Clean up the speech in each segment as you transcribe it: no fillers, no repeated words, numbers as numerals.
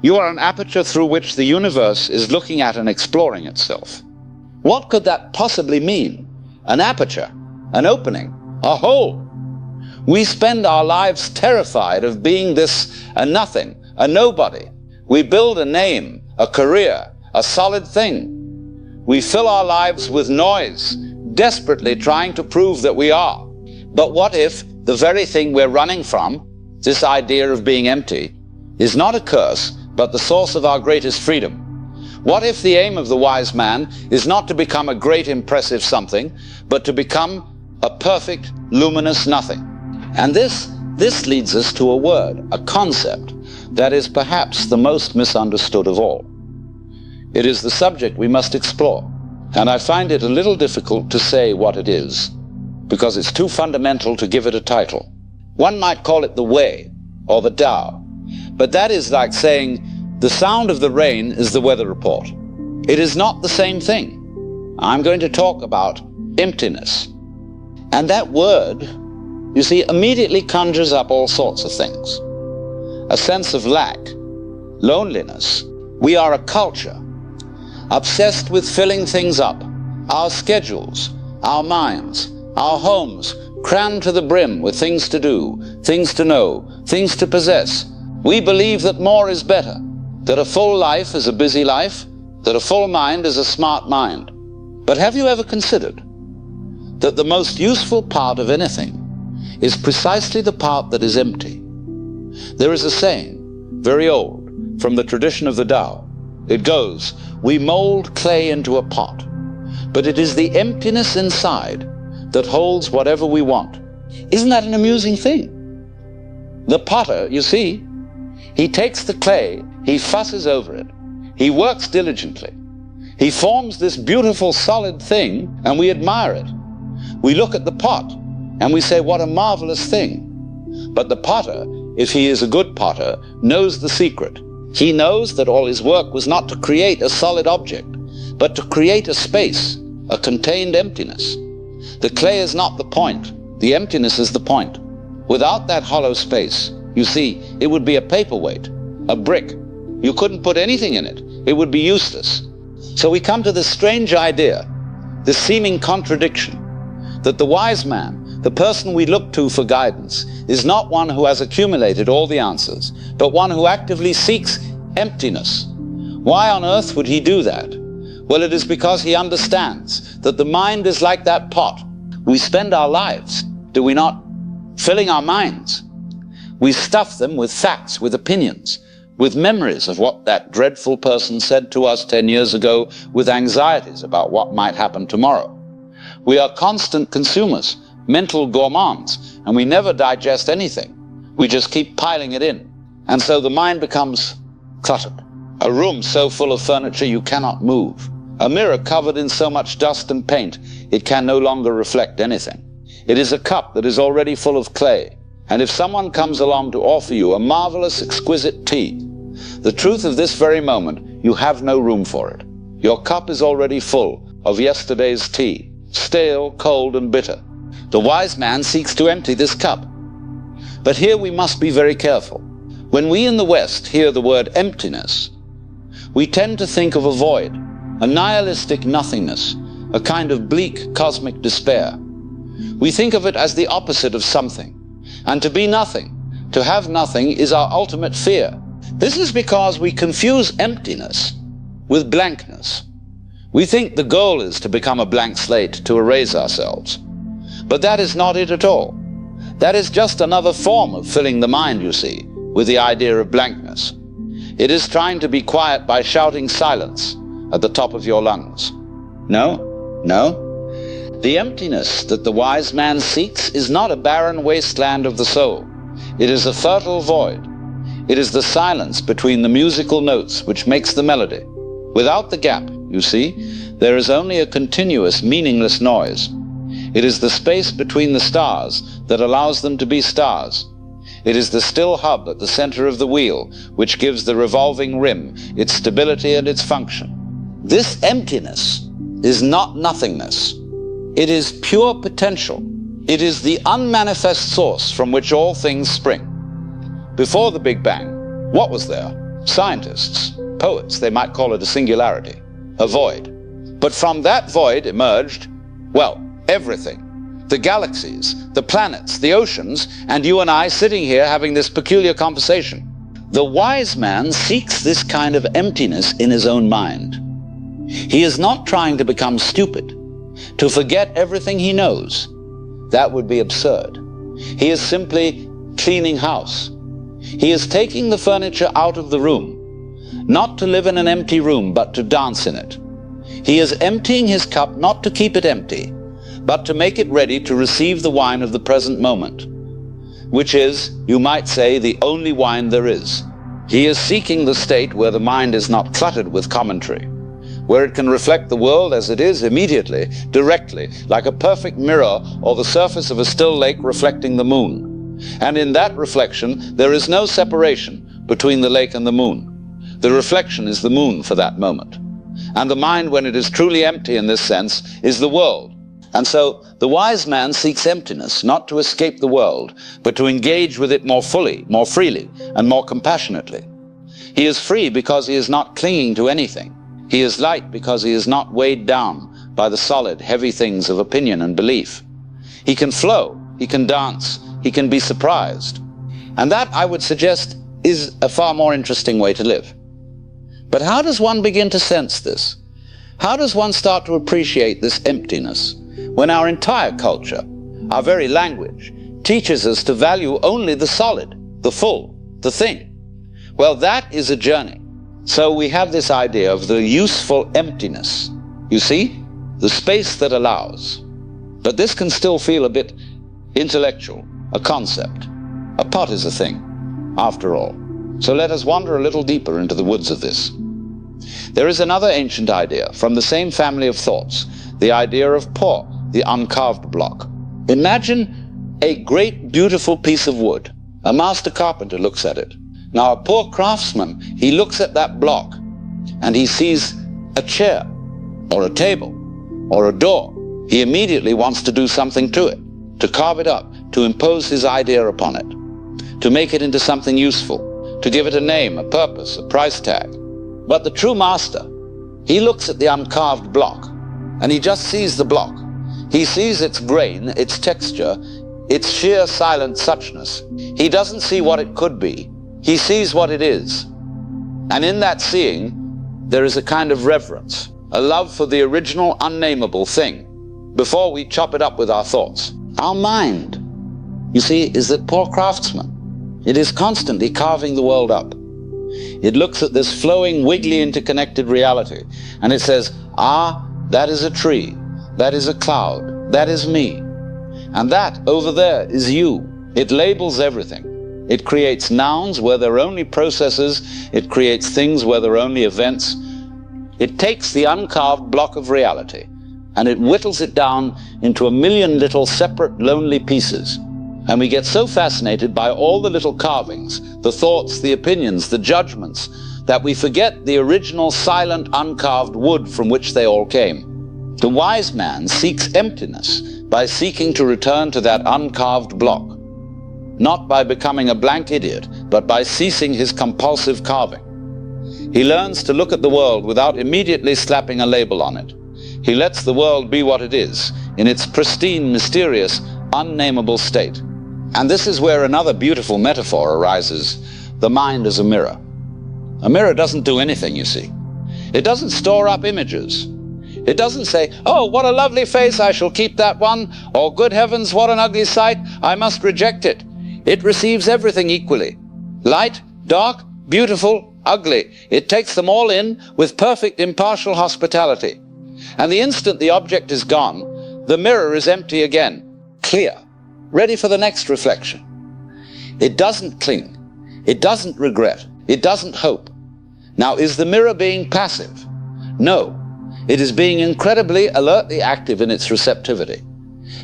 You are an aperture through which the universe is looking at and exploring itself. What could that possibly mean? An aperture, an opening, a hole. We spend our lives terrified of being this, a nothing, a nobody. We build a name, a career, a solid thing. We fill our lives with noise, desperately trying to prove that we are. But what if the very thing we're running from, this idea of being empty, is not a curse, but the source of our greatest freedom? What if the aim of the wise man is not to become a great impressive something, but to become a perfect luminous nothing? And this leads us to a word, a concept, that is perhaps the most misunderstood of all. It is the subject we must explore, and I find it a little difficult to say what it is, because it's too fundamental to give it a title. One might call it the way, or the Tao, but that is like saying the sound of the rain is the weather report. It is not the same thing. I'm going to talk about emptiness. And that word, you see, immediately conjures up all sorts of things. A sense of lack, loneliness. We are a culture obsessed with filling things up. Our schedules, our minds, our homes crammed to the brim with things to do, things to know, things to possess. We believe that more is better, that a full life is a busy life, that a full mind is a smart mind. But have you ever considered that the most useful part of anything is precisely the part that is empty? There is a saying, very old, from the tradition of the Tao. It goes, we mold clay into a pot, but it is the emptiness inside that holds whatever we want. Isn't that an amusing thing? The potter, you see, he takes the clay, he fusses over it, he works diligently, he forms this beautiful solid thing, and we admire it. We look at the pot, and we say, what a marvelous thing. But the potter, if he is a good potter, knows the secret. He knows that all his work was not to create a solid object, but to create a space, a contained emptiness. The clay is not the point, the emptiness is the point. Without that hollow space, you see, it would be a paperweight, a brick. You couldn't put anything in it. It would be useless. So we come to this strange idea, this seeming contradiction, that the wise man, the person we look to for guidance, is not one who has accumulated all the answers, but one who actively seeks emptiness. Why on earth would he do that? Well, it is because he understands that the mind is like that pot. We spend our lives, do we not, filling our minds. We stuff them with facts, with opinions, with memories of what that dreadful person said to us 10 years ago, with anxieties about what might happen tomorrow. We are constant consumers, mental gourmands, and we never digest anything. We just keep piling it in. And so the mind becomes cluttered. A room so full of furniture you cannot move. A mirror covered in so much dust and paint, it can no longer reflect anything. It is a cup that is already full of clay. And if someone comes along to offer you a marvelous, exquisite tea, the truth of this very moment, you have no room for it. Your cup is already full of yesterday's tea, stale, cold, and bitter. The wise man seeks to empty this cup. But here we must be very careful. When we in the West hear the word emptiness, we tend to think of a void, a nihilistic nothingness, a kind of bleak cosmic despair. We think of it as the opposite of something. And to be nothing, to have nothing, is our ultimate fear. This is because we confuse emptiness with blankness. We think the goal is to become a blank slate, to erase ourselves. But that is not it at all. That is just another form of filling the mind, you see, with the idea of blankness. It is trying to be quiet by shouting silence at the top of your lungs. No, no. The emptiness that the wise man seeks is not a barren wasteland of the soul. It is a fertile void. It is the silence between the musical notes which makes the melody. Without the gap, you see, there is only a continuous, meaningless noise. It is the space between the stars that allows them to be stars. It is the still hub at the center of the wheel which gives the revolving rim its stability and its function. This emptiness is not nothingness. It is pure potential. It is the unmanifest source from which all things spring. Before the Big Bang, what was there? Scientists, poets, they might call it a singularity, a void. But from that void emerged, well, everything. The galaxies, the planets, the oceans, and you and I sitting here having this peculiar conversation. The wise man seeks this kind of emptiness in his own mind. He is not trying to become stupid, to forget everything he knows. That would be absurd. He is simply cleaning house. He is taking the furniture out of the room, not to live in an empty room, but to dance in it. He is emptying his cup not to keep it empty, but to make it ready to receive the wine of the present moment, which is, you might say, the only wine there is. He is seeking the state where the mind is not cluttered with commentary, where it can reflect the world as it is immediately, directly, like a perfect mirror or the surface of a still lake reflecting the moon. And in that reflection, there is no separation between the lake and the moon. The reflection is the moon for that moment. And the mind, when it is truly empty in this sense, is the world. And so the wise man seeks emptiness, not to escape the world, but to engage with it more fully, more freely, and more compassionately. He is free because he is not clinging to anything. He is light because he is not weighed down by the solid, heavy things of opinion and belief. He can flow, he can dance, he can be surprised. And that, I would suggest, is a far more interesting way to live. But how does one begin to sense this? How does one start to appreciate this emptiness, when our entire culture, our very language, teaches us to value only the solid, the full, the thing? Well, that is a journey. So we have this idea of the useful emptiness. You see? The space that allows. But this can still feel a bit intellectual, a concept. A pot is a thing, after all. So let us wander a little deeper into the woods of this. There is another ancient idea from the same family of thoughts, the idea of por, the uncarved block. Imagine a great, beautiful piece of wood. A master carpenter looks at it. Now, a poor craftsman, he looks at that block and he sees a chair or a table or a door. He immediately wants to do something to it, to carve it up, to impose his idea upon it, to make it into something useful, to give it a name, a purpose, a price tag. But the true master, he looks at the uncarved block and he just sees the block. He sees its grain, its texture, its sheer silent suchness. He doesn't see what it could be. He sees what it is. And in that seeing, there is a kind of reverence, a love for the original unnameable thing, before we chop it up with our thoughts. Our mind, you see, is that poor craftsman. It is constantly carving the world up. It looks at this flowing, wiggly, interconnected reality, and it says, ah, that is a tree, that is a cloud, that is me. And that, over there, is you. It labels everything. It creates nouns where there are only processes. It creates things where there are only events. It takes the uncarved block of reality and it whittles it down into a million little separate, lonely pieces. And we get so fascinated by all the little carvings, the thoughts, the opinions, the judgments, that we forget the original silent, uncarved wood from which they all came. The wise man seeks emptiness by seeking to return to that uncarved block. Not by becoming a blank idiot, but by ceasing his compulsive carving. He learns to look at the world without immediately slapping a label on it. He lets the world be what it is, in its pristine, mysterious, unnameable state. And this is where another beautiful metaphor arises, the mind as a mirror. A mirror doesn't do anything, you see. It doesn't store up images. It doesn't say, oh, what a lovely face, I shall keep that one, or good heavens, what an ugly sight, I must reject it. It receives everything equally. Light, dark, beautiful, ugly. It takes them all in with perfect impartial hospitality. And the instant the object is gone, the mirror is empty again, clear, ready for the next reflection. It doesn't cling. It doesn't regret. It doesn't hope. Now, is the mirror being passive? No. It is being incredibly alertly active in its receptivity.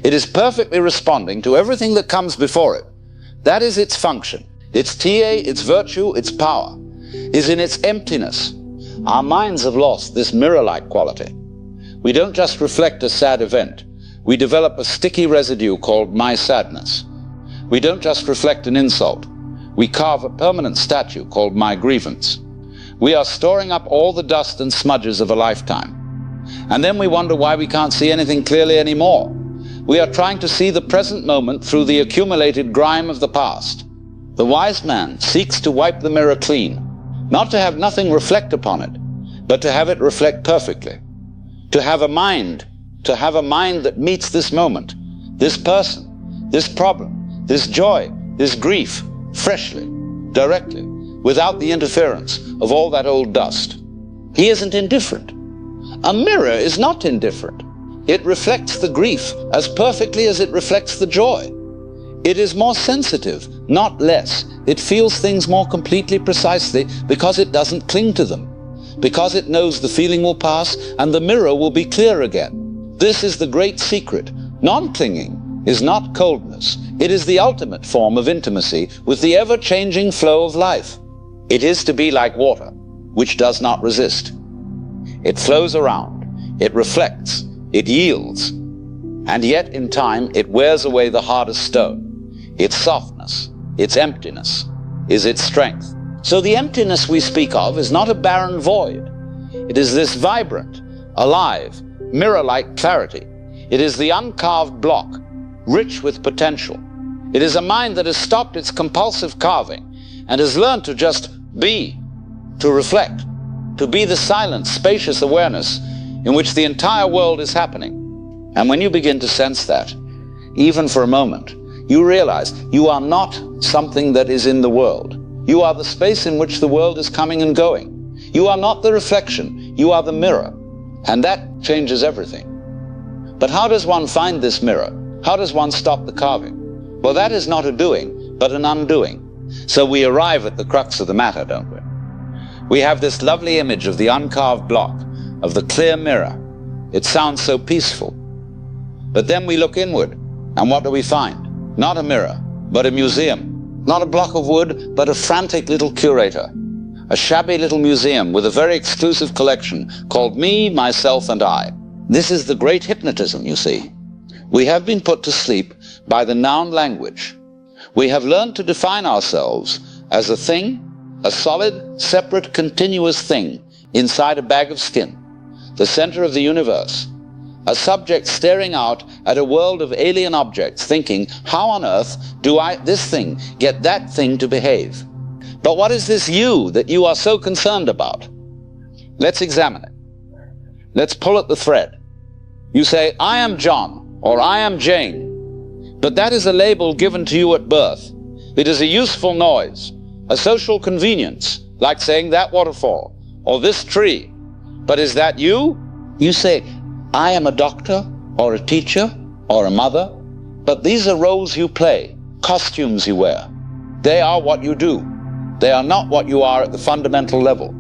It is perfectly responding to everything that comes before it. That is its function. Its TA, its virtue, its power, is in its emptiness. Our minds have lost this mirror-like quality. We don't just reflect a sad event. We develop a sticky residue called my sadness. We don't just reflect an insult. We carve a permanent statue called my grievance. We are storing up all the dust and smudges of a lifetime. And then we wonder why we can't see anything clearly anymore. We are trying to see the present moment through the accumulated grime of the past. The wise man seeks to wipe the mirror clean, not to have nothing reflect upon it, but to have it reflect perfectly. To have a mind that meets this moment, this person, this problem, this joy, this grief, freshly, directly, without the interference of all that old dust. He isn't indifferent. A mirror is not indifferent. It reflects the grief as perfectly as it reflects the joy. It is more sensitive, not less. It feels things more completely precisely because it doesn't cling to them, because it knows the feeling will pass and the mirror will be clear again. This is the great secret. Non-clinging is not coldness. It is the ultimate form of intimacy with the ever-changing flow of life. It is to be like water, which does not resist. It flows around, it reflects, it yields, and yet in time it wears away the hardest stone. Its softness, its emptiness, is its strength. So the emptiness we speak of is not a barren void. It is this vibrant, alive, mirror-like clarity. It is the uncarved block, rich with potential. It is a mind that has stopped its compulsive carving and has learned to just be, to reflect, to be the silent, spacious awareness in which the entire world is happening. And when you begin to sense that, even for a moment, you realize you are not something that is in the world. You are the space in which the world is coming and going. You are not the reflection, you are the mirror. And that changes everything. But how does one find this mirror? How does one stop the carving? Well, that is not a doing, but an undoing. So we arrive at the crux of the matter, don't we? We have this lovely image of the uncarved block, of the clear mirror. It sounds so peaceful. But then we look inward, and what do we find? Not a mirror, but a museum. Not a block of wood, but a frantic little curator. A shabby little museum with a very exclusive collection called Me, Myself, and I. This is the great hypnotism, you see. We have been put to sleep by the noun language. We have learned to define ourselves as a thing, a solid, separate, continuous thing inside a bag of skin, the center of the universe. A subject staring out at a world of alien objects, thinking, how on earth do this thing, get that thing to behave? But what is this you that you are so concerned about? Let's examine it. Let's pull at the thread. You say, I am John, or I am Jane. But that is a label given to you at birth. It is a useful noise, a social convenience, like saying that waterfall, or this tree. But is that you? You say, I am a doctor, or a teacher, or a mother. But these are roles you play, costumes you wear. They are what you do. They are not what you are at the fundamental level.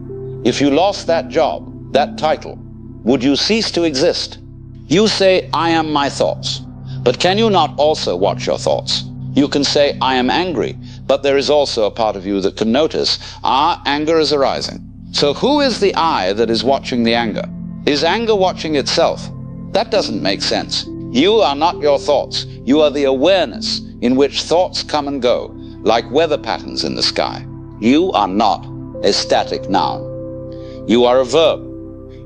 If you lost that job, that title, would you cease to exist? You say, I am my thoughts. But can you not also watch your thoughts? You can say, I am angry, but there is also a part of you that can notice, anger is arising. So who is the I that is watching the anger? Is anger watching itself? That doesn't make sense. You are not your thoughts. You are the awareness in which thoughts come and go, like weather patterns in the sky. You are not a static noun. You are a verb.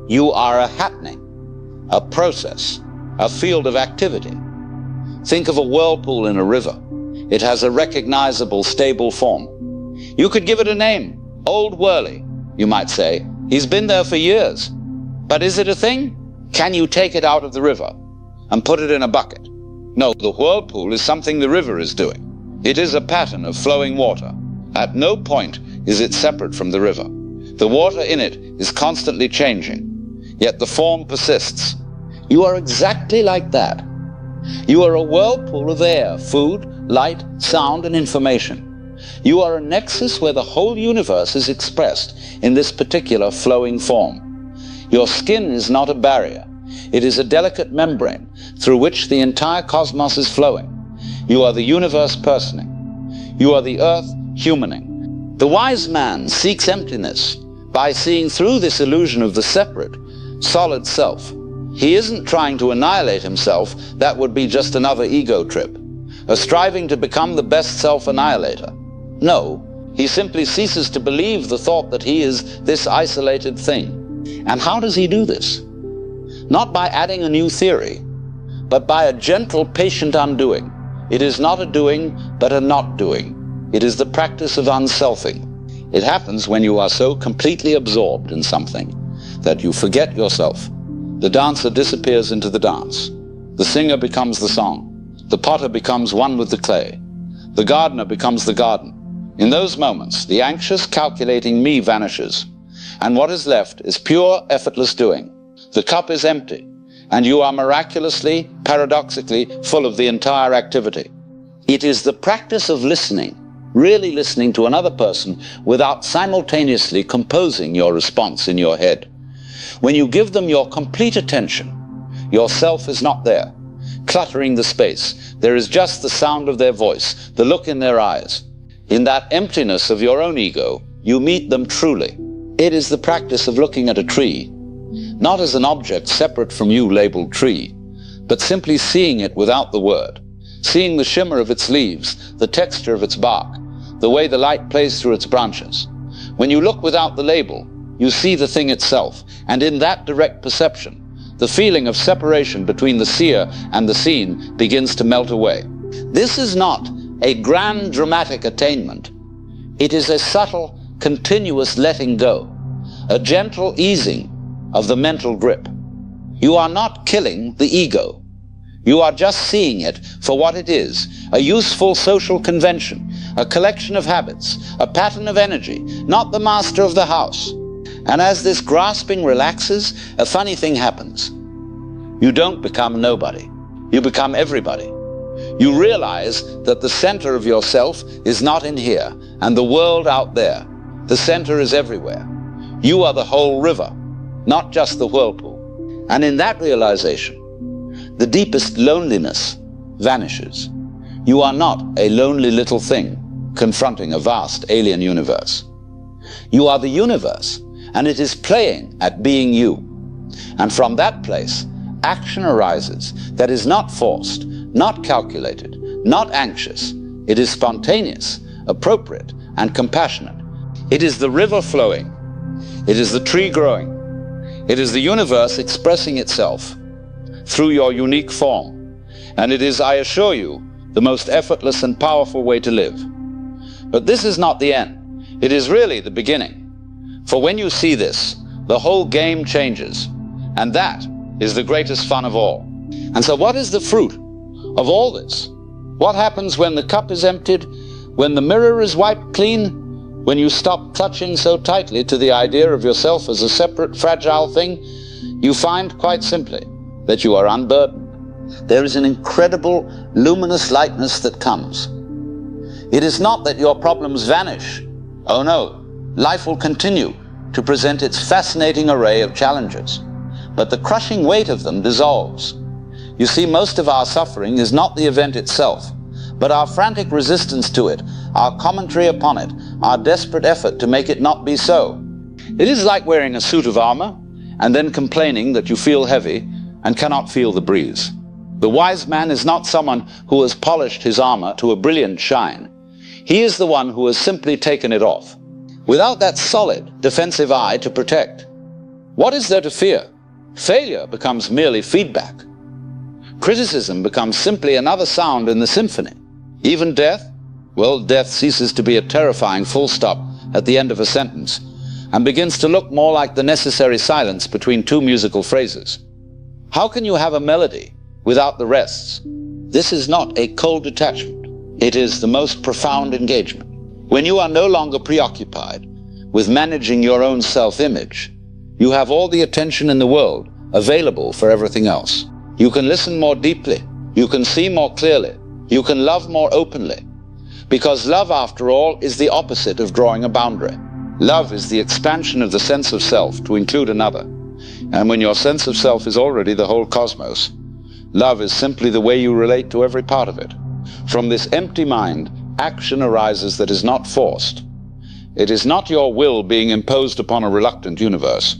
You are a happening, a process, a field of activity. Think of a whirlpool in a river. It has a recognizable, stable form. You could give it a name. Old Whirly, you might say. He's been there for years. But is it a thing? Can you take it out of the river and put it in a bucket? No, the whirlpool is something the river is doing. It is a pattern of flowing water. At no point is it separate from the river. The water in it is constantly changing, yet the form persists. You are exactly like that. You are a whirlpool of air, food, light, sound, and information. You are a nexus where the whole universe is expressed in this particular flowing form. Your skin is not a barrier. It is a delicate membrane through which the entire cosmos is flowing. You are the universe personing. You are the earth humaning. The wise man seeks emptiness by seeing through this illusion of the separate, solid self. He isn't trying to annihilate himself. That would be just another ego trip, a striving to become the best self-annihilator. No, He simply ceases to believe the thought that he is this isolated thing. And how does he do this? Not by adding a new theory, but by a gentle, patient undoing. It is not a doing, but a not doing. It is the practice of unselfing. It happens when you are so completely absorbed in something that you forget yourself. The dancer disappears into the dance. The singer becomes the song. The potter becomes one with the clay. The gardener becomes the garden. In those moments, the anxious, calculating me vanishes, and what is left is pure, effortless doing. The cup is empty, and you are miraculously, paradoxically, full of the entire activity. It is the practice of listening, really listening to another person without simultaneously composing your response in your head. When you give them your complete attention, yourself is not there, cluttering the space. There is just the sound of their voice, the look in their eyes. In that emptiness of your own ego, you meet them truly. It is the practice of looking at a tree, not as an object separate from you labeled tree, but simply seeing it without the word, seeing the shimmer of its leaves, the texture of its bark, the way the light plays through its branches. When you look without the label, you see the thing itself, and in that direct perception, the feeling of separation between the seer and the seen begins to melt away. This is not a grand dramatic attainment. It is a subtle, continuous letting go, a gentle easing of the mental grip. You are not killing the ego. You are just seeing it for what it is, a useful social convention, a collection of habits, a pattern of energy, not the master of the house. And as this grasping relaxes, a funny thing happens. You don't become nobody. You become everybody. You realize that the center of yourself is not in here, and the world out there. The center is everywhere. You are the whole river, not just the whirlpool. And in that realization, the deepest loneliness vanishes. You are not a lonely little thing confronting a vast alien universe. You are the universe, and it is playing at being you. And from that place, action arises that is not forced, not calculated, not anxious. It is spontaneous, appropriate, and compassionate. It is the river flowing. It is the tree growing. It is the universe expressing itself through your unique form. And it is, I assure you, the most effortless and powerful way to live. But this is not the end. It is really the beginning. For when you see this, the whole game changes. And that is the greatest fun of all. And so what is the fruit of all this? What happens when the cup is emptied, when the mirror is wiped clean, when you stop clutching so tightly to the idea of yourself as a separate, fragile thing? You find, quite simply, that you are unburdened. There is an incredible luminous lightness that comes. It is not that your problems vanish. Oh no, life will continue to present its fascinating array of challenges, but the crushing weight of them dissolves. You see, most of our suffering is not the event itself, but our frantic resistance to it, our commentary upon it, our desperate effort to make it not be so. It is like wearing a suit of armor and then complaining that you feel heavy and cannot feel the breeze. The wise man is not someone who has polished his armor to a brilliant shine. He is the one who has simply taken it off, without that solid defensive eye to protect. What is there to fear? Failure becomes merely feedback. Criticism becomes simply another sound in the symphony. Even death? Well, death ceases to be a terrifying full stop at the end of a sentence and begins to look more like the necessary silence between two musical phrases. How can you have a melody without the rests? This is not a cold detachment. It is the most profound engagement. When you are no longer preoccupied with managing your own self-image, you have all the attention in the world available for everything else. You can listen more deeply. You can see more clearly. You can love more openly. Because love, after all, is the opposite of drawing a boundary. Love is the expansion of the sense of self to include another. And when your sense of self is already the whole cosmos, love is simply the way you relate to every part of it. From this empty mind, action arises that is not forced. It is not your will being imposed upon a reluctant universe.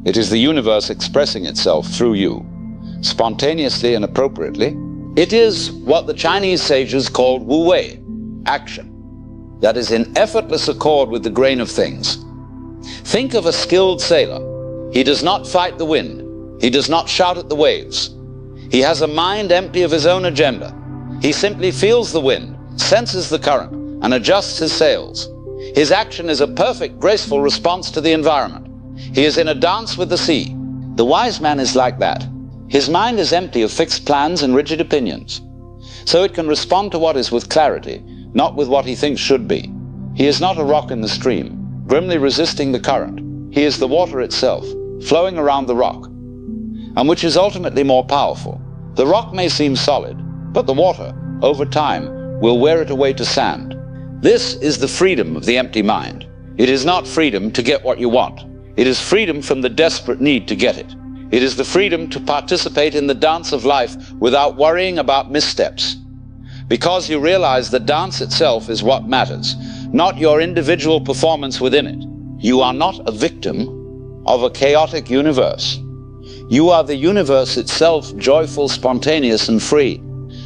It is the universe expressing itself through you, spontaneously and appropriately. It is what the Chinese sages called wu wei, action. that is in effortless accord with the grain of things. Think of a skilled sailor. He does not fight the wind. He does not shout at the waves. He has a mind empty of his own agenda. He simply feels the wind, senses the current, and adjusts his sails. His action is a perfect, graceful response to the environment. He is in a dance with the sea. The wise man is like that. His mind is empty of fixed plans and rigid opinions. So it can respond to what is with clarity, not with what he thinks should be. He is not a rock in the stream, grimly resisting the current. He is the water itself, flowing around the rock, and which is ultimately more powerful. The rock may seem solid, but the water, over time, will wear it away to sand. This is the freedom of the empty mind. It is not freedom to get what you want. It is freedom from the desperate need to get it. It is the freedom to participate in the dance of life without worrying about missteps. Because you realize the dance itself is what matters, not your individual performance within it. You are not a victim of a chaotic universe. You are the universe itself, joyful, spontaneous, and free.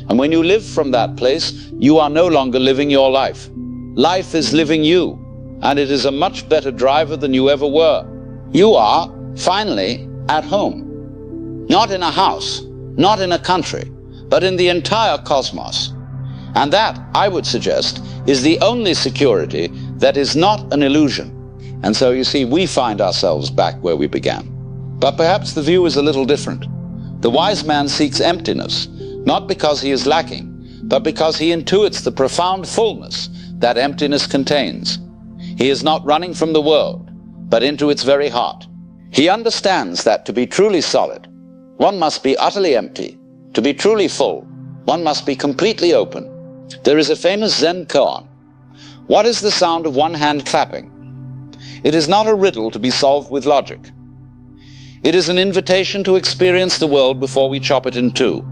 And when you live from that place, you are no longer living your life. Life is living you, and it is a much better driver than you ever were. You are, finally, at home. Not in a house, not in a country, but in the entire cosmos. And that, I would suggest, is the only security that is not an illusion. And so, you see, we find ourselves back where we began. But perhaps the view is a little different. The wise man seeks emptiness, not because he is lacking, but because he intuits the profound fullness that emptiness contains. He is not running from the world, but into its very heart. He understands that to be truly solid, one must be utterly empty. To be truly full, one must be completely open. There is a famous Zen koan. What is the sound of one hand clapping? It is not a riddle to be solved with logic. It is an invitation to experience the world before we chop it in two.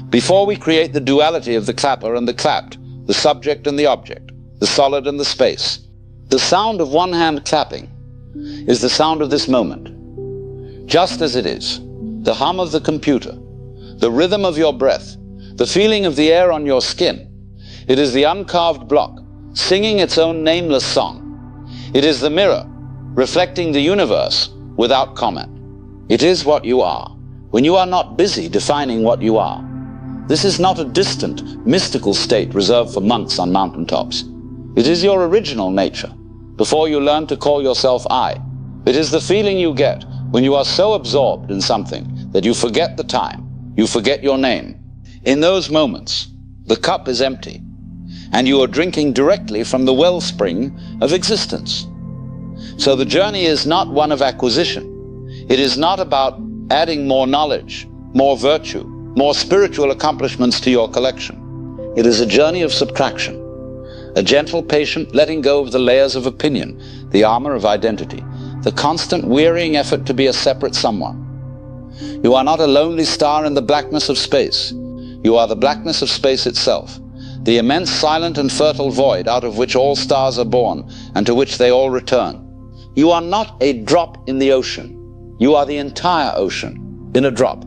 Before we create the duality of the clapper and the clapped, the subject and the object, the solid and the space. The sound of one hand clapping is the sound of this moment, just as it is. The hum of the computer, the rhythm of your breath, the feeling of the air on your skin. It is the uncarved block, singing its own nameless song. It is the mirror, reflecting the universe without comment. It is what you are, when you are not busy defining what you are. This is not a distant, mystical state reserved for monks on mountaintops. It is your original nature, before you learn to call yourself I. It is the feeling you get when you are so absorbed in something that you forget the time, you forget your name. In those moments, the cup is empty, and you are drinking directly from the wellspring of existence. So the journey is not one of acquisition. It is not about adding more knowledge, more virtue, more spiritual accomplishments to your collection. It is a journey of subtraction, a gentle, patient letting go of the layers of opinion, the armor of identity, the constant wearying effort to be a separate someone. You are not a lonely star in the blackness of space. You are the blackness of space itself, the immense, silent and fertile void out of which all stars are born and to which they all return. You are not a drop in the ocean. You are the entire ocean in a drop.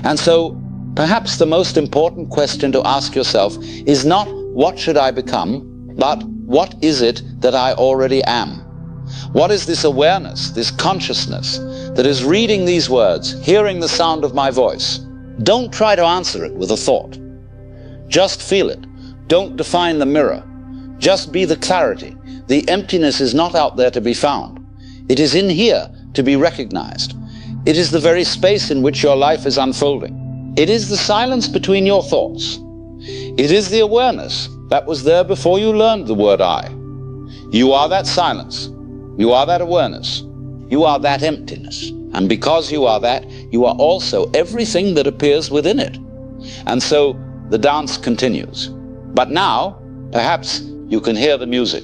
And so, perhaps the most important question to ask yourself is not, what should I become, but what is it that I already am? What is this awareness, this consciousness that is reading these words, hearing the sound of my voice? Don't try to answer it with a thought. Just feel it. Don't define the mirror. Just be the clarity. The emptiness is not out there to be found. It is in here to be recognized. It is the very space in which your life is unfolding. It is the silence between your thoughts. It is the awareness that was there before you learned the word I. You are that silence. You are that awareness. You are that emptiness. And because you are that, you are also everything that appears within it. And so the dance continues. But now, perhaps you can hear the music.